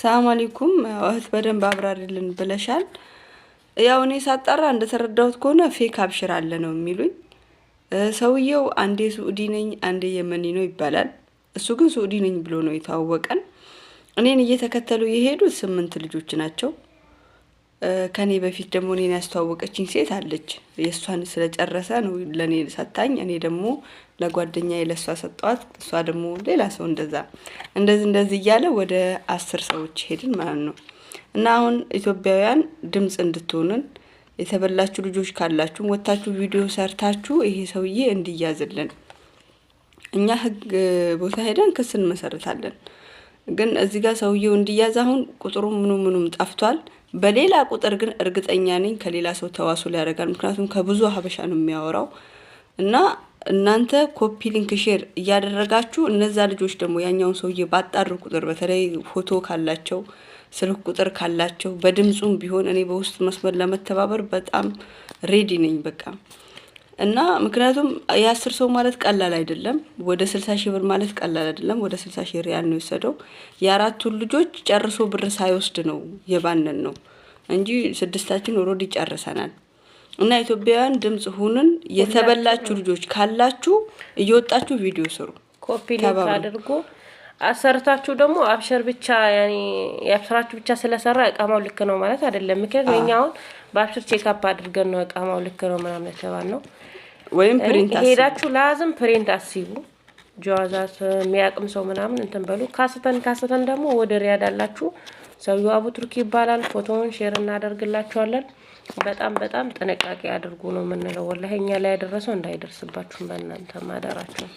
ሰላም አለይኩም እህት በደንብ አብራሪልን ብለሻል። ያው እኔ ሳጣራ እንደተረዳሁት ከሆነ ፌክ አብሽር አለ ነው የሚሉኝ። ሰውየው አንዴ ሱዑዲ ነኝ አንዴ የመኒ ነው ይባላል። እሱ ግን ሱዑዲ ነኝ ብሎ ነው የተዋወቀን። እኔን እየተከተሉ የሄዱት 8 ልጆች ናቸው። ከኔ በፊት ደግሞ እኔን ያስተዋወቀችኝ ሴት አለች። የእሷን ስለጨረሰ ነው ለኔ ሰጣኝ። እኔ ደግሞ ለጓደኛዬ ለሷ ሰጣት። እሷ ደግሞ ሌላ ሰው እንደዚህ እያለ ወደ 10 ሰዎች ሄድን ማለት ነው። እና አሁን ኢትዮጵያውያን ድምጽ እንድትሆኑን የተበላችሁ ልጆች ካላችሁ ወጣችሁ ቪዲዮ ሰርታችሁ ይሄ ሰውዬ እንዲያዝልን እኛ ህግ ቦታ ሄደን ክስ እንመሰርታለን። ግን እዚህ ጋር ሰውዬው እንዲያዝ አሁን ቁጥሩ ምኑም ጠፍቷል። በሌላ ቁጥር ግን እርግጠኛ ነኝ ከሌላ ሰው ተዋሱል ያደርጋል። ምክንያቱም ከብዙ ሀበሻ ነው የሚያወራው። እና እናንተ ኮፒ ሊንክ ሼር እያደረጋችሁ እነዛ ልጆች ደግሞ ያኛውን ሰውዬ ባጣሩ ቁጥር በተለይ ፎቶ ካላቸው ስልክ ቁጥር ካላቸው በድምጹም ቢሆን እኔ በውስጥ መስመር ለመተባበር በጣም ሬዲ ነኝ በቃ። እና ምክንያቱም የ10 ሰው ማለት ቀላል አይደለም። ወደ 60 ሺህ ብር ማለት ቀላል አይደለም። ወደ 60 ሺህ ሪያል ነው የወሰደው። የአራቱን ልጆች ጨርሶ ብር ሳይወስድ ነው የባነን ነው እንጂ ስድስታችን ኦልሬዲ ጨርሰናል። እና ኢትዮጵያውያን ድምጽ ሁኑን። የተበላችሁ ልጆች ካላችሁ እየወጣችሁ ቪዲዮ ስሩ፣ ኮፒ ሊንክ አድርጉ። አሰርታችሁ ደግሞ አብሽር ብቻ ያኔ ያብሽራችሁ ብቻ ስለሰራ እቃማው ልክ ነው ማለት አይደለም። ምክንያቱም እኛውን በአብሽር ቼክ አፕ አድርገን ነው እቃማው ልክ ነው ምናምን ተባልነው። ወይም ፕሪንት ሄዳችሁ ላዝም ፕሪንት አስይቡ። ጀዋዛት የሚያቅም ሰው ምናምን እንትን በሉ። ካስተን ደግሞ ወደ ሪያድ አላችሁ ሰውዬው አቡ ቱርኪ ይባላል። ፎቶውን ሼር እናደርግላችኋለን። በጣም ጥንቃቄ አድርጉ ነው የምንለው። ወላሂ እኛ ላይ ያደረሰው እንዳይደርስባችሁ በእናንተ ማደራችሁ።